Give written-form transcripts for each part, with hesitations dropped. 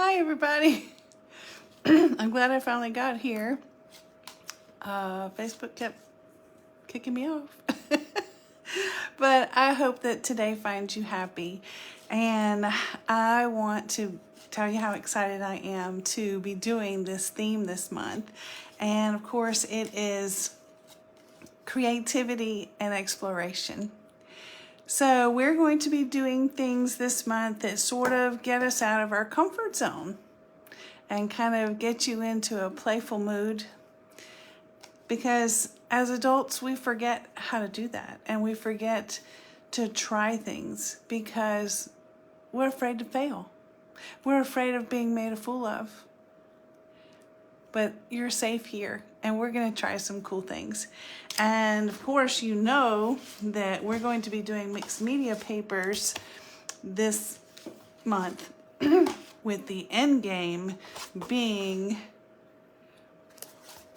Hi everybody. I'm glad I finally got here. Facebook kept kicking me off. But I hope that today finds you happy. And I want to tell you how excited I am to be doing this theme this month. And of course it is creativity and exploration. So we're going to be doing things this month that sort of get us out of our comfort zone and kind of get you into a playful mood, because as adults we forget how to do that, and we forget to try things because we're afraid to fail. We're afraid of being made a fool of. But you're safe here, and we're going to try some cool things. And of course, you know that we're going to be doing mixed media papers this month with the end game being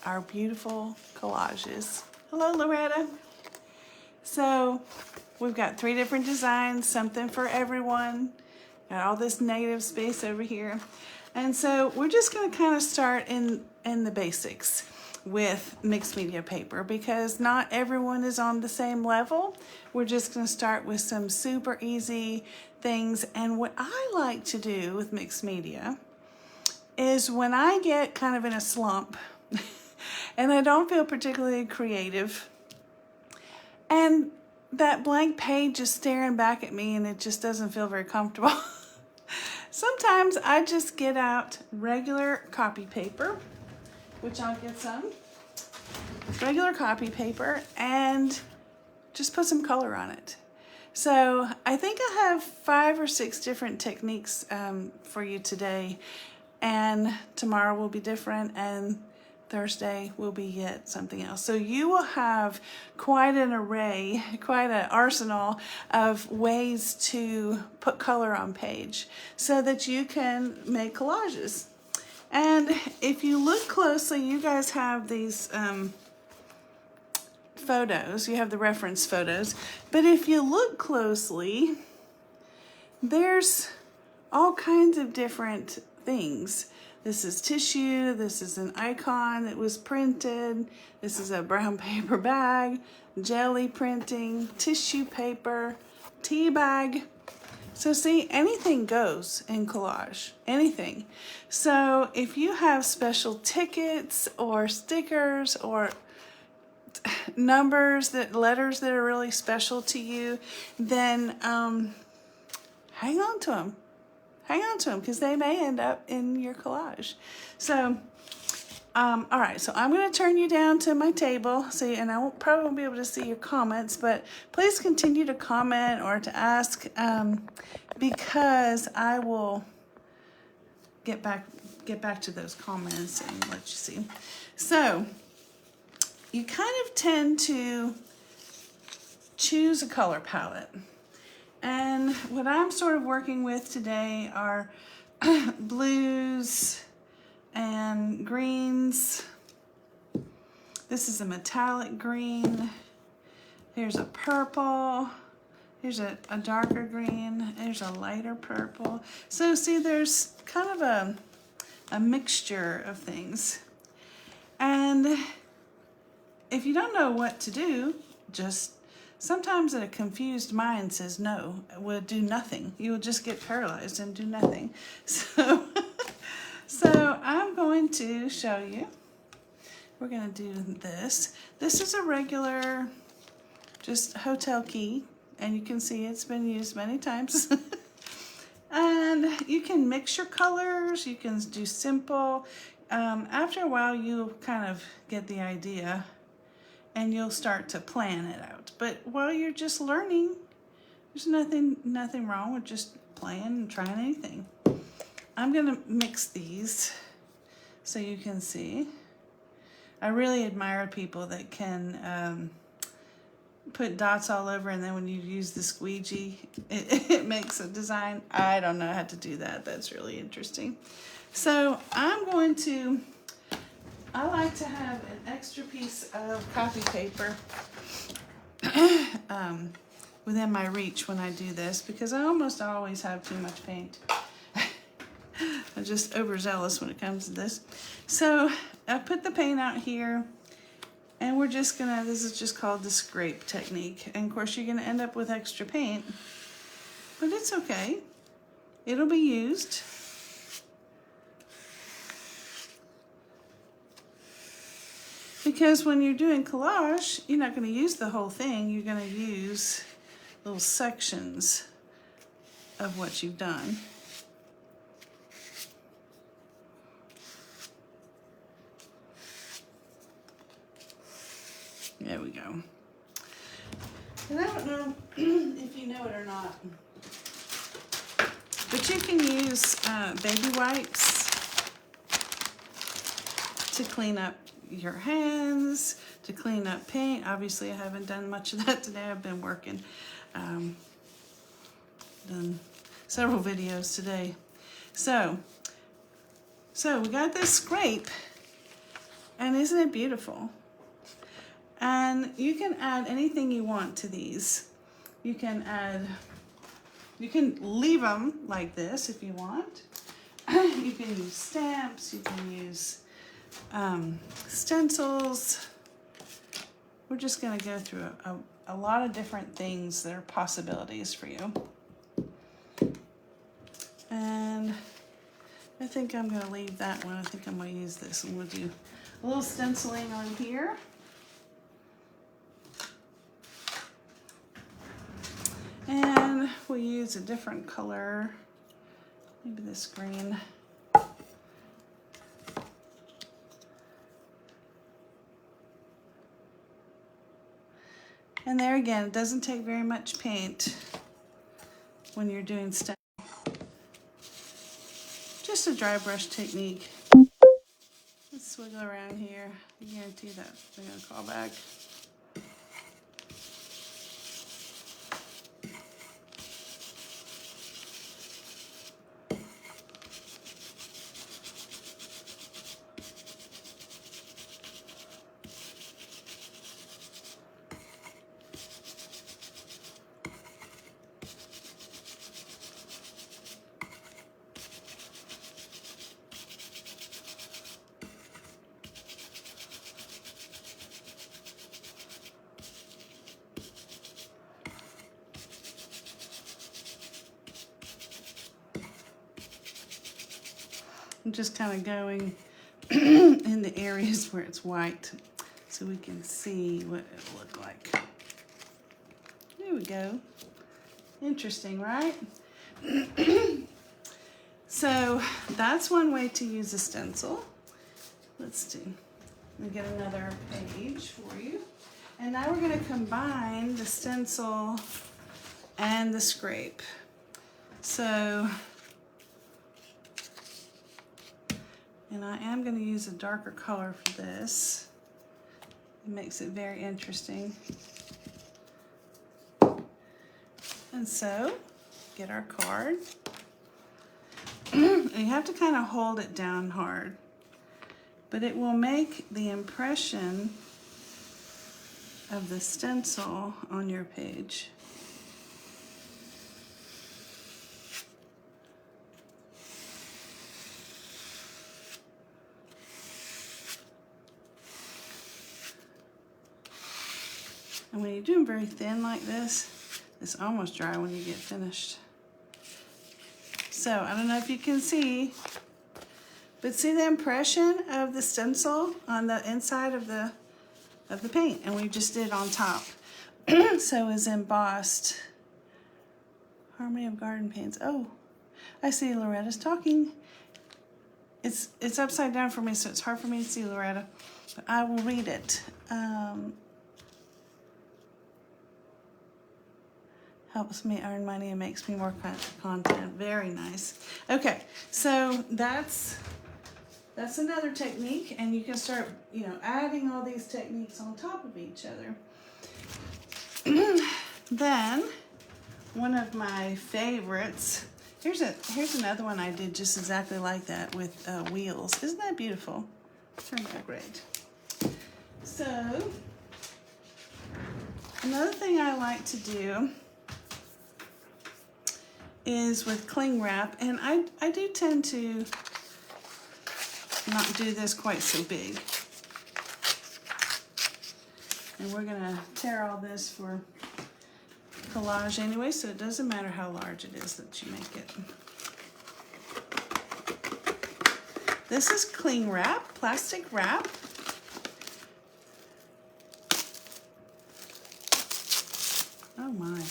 our beautiful collages. Hello, Loretta. So we've got 3 different designs, something for everyone. Got all this negative space over here. And so we're just going to kind of start in the basics with mixed media paper, because not everyone is on the same level. We're just going to start with some super easy things. And what I like to do with mixed media is when I get kind of in a slump and I don't feel particularly creative, and that blank page is staring back at me and it just doesn't feel very comfortable. Sometimes I just get out regular copy paper, which I'll get some, regular copy paper, and just put some color on it. So I think I have 5 or 6 different techniques for you today, and tomorrow will be different, and Thursday will be yet something else. So you will have quite an array, quite an arsenal of ways to put color on page so that you can make collages. And if you look closely, you guys have these photos. You have the reference photos. But if you look closely, there's all kinds of different things. This is tissue, this is an icon that was printed, this is a brown paper bag, jelly printing, tissue paper, tea bag. So see, anything goes in collage, anything. So if you have special tickets or stickers or letters that are really special to you, then hang on to them. Hang on to them, because they may end up in your collage. So, all right, so I'm going to turn you down to my table. See, and I probably won't be able to see your comments, but please continue to comment or to ask, because I will get back to those comments and let you see. So, you kind of tend to choose a color palette. And what I'm sort of working with today are blues and greens. This is a metallic green. Here's a purple. Here's a darker green. There's a lighter purple. So see, there's kind of a mixture of things. And if you don't know what to do, sometimes a confused mind says no, will do nothing. You will just get paralyzed and do nothing. So I'm going to show you. We're going to do this. This is a regular, just hotel key, and you can see it's been used many times. And you can mix your colors. You can do simple. After a while, you'll kind of get the idea, and you'll start to plan it out. But while you're just learning, there's nothing wrong with just playing and trying anything. I'm gonna mix these so you can see. I really admire people that can put dots all over, and then when you use the squeegee, it makes a design. I don't know how to do that. That's really interesting. So I like to have an extra piece of copy paper within my reach when I do this, because I almost always have too much paint. I'm just overzealous when it comes to this. So I put the paint out here, and we're just gonna, this is just called the scrape technique. And of course you're gonna end up with extra paint, but it's okay. It'll be used. Because when you're doing collage, you're not gonna use the whole thing, you're gonna use little sections of what you've done. There we go. And I don't know if you know it or not, but you can use baby wipes to clean up your hands, to clean up paint. Obviously, I haven't done much of that today. I've been working. Done several videos today. So we got this scrape, and isn't it beautiful? And you can add anything you want to these. You can leave them like this if you want. You can use stamps, you can use stencils. We're just gonna go through a lot of different things that are possibilities for you. And I think I'm gonna leave that one. I think I'm gonna use this, and we'll do a little stenciling on here. And we'll use a different color, maybe this green. And there again, it doesn't take very much paint when you're doing stuff. Just a dry brush technique. Let's swiggle around here. I guarantee that they're gonna call back. I'm just kind of going in the areas where it's white so we can see what it'll look like. There we go. Interesting, right? So that's one way to use a stencil. Let me get another page for you. And now we're going to combine the stencil and the scrape. So, and I am going to use a darker color for this. It makes it very interesting. And so, get our card. And you have to kind of hold it down hard, but it will make the impression of the stencil on your page. And when you do them very thin like this, it's almost dry when you get finished. So I don't know if you can see, but see the impression of the stencil on the inside of the paint, and we just did on top. So it's embossed. Harmony of Garden Paints. Oh, I see Loretta's talking. It's upside down for me, so it's hard for me to see Loretta, but I will read it. Helps me earn money and makes me more content. Very nice. Okay, so that's another technique, and you can start, adding all these techniques on top of each other. Then, one of my favorites, here's another one I did just exactly like that with wheels. Isn't that beautiful? Turned out great. So, another thing I like to do is with cling wrap, and I do tend to not do this quite so big. And we're gonna tear all this for collage anyway, so it doesn't matter how large it is that you make it. This is cling wrap, plastic wrap. Oh my.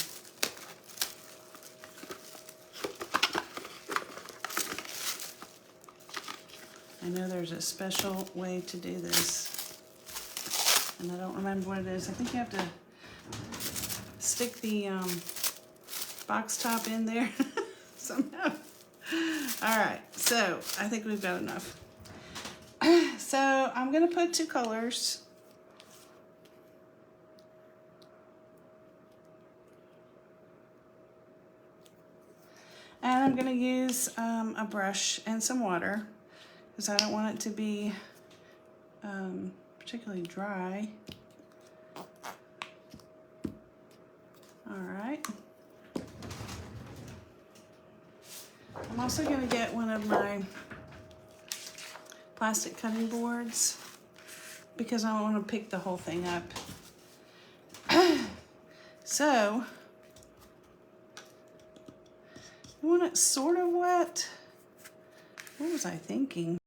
I know there's a special way to do this, and I don't remember what it is. I think you have to stick the box top in there somehow. All right, so I think we've got enough. So I'm gonna put 2 colors. And I'm gonna use a brush and some water, because I don't want it to be particularly dry. All right. I'm also going to get one of my plastic cutting boards, because I want to pick the whole thing up. So, you want it sort of wet? What was I thinking?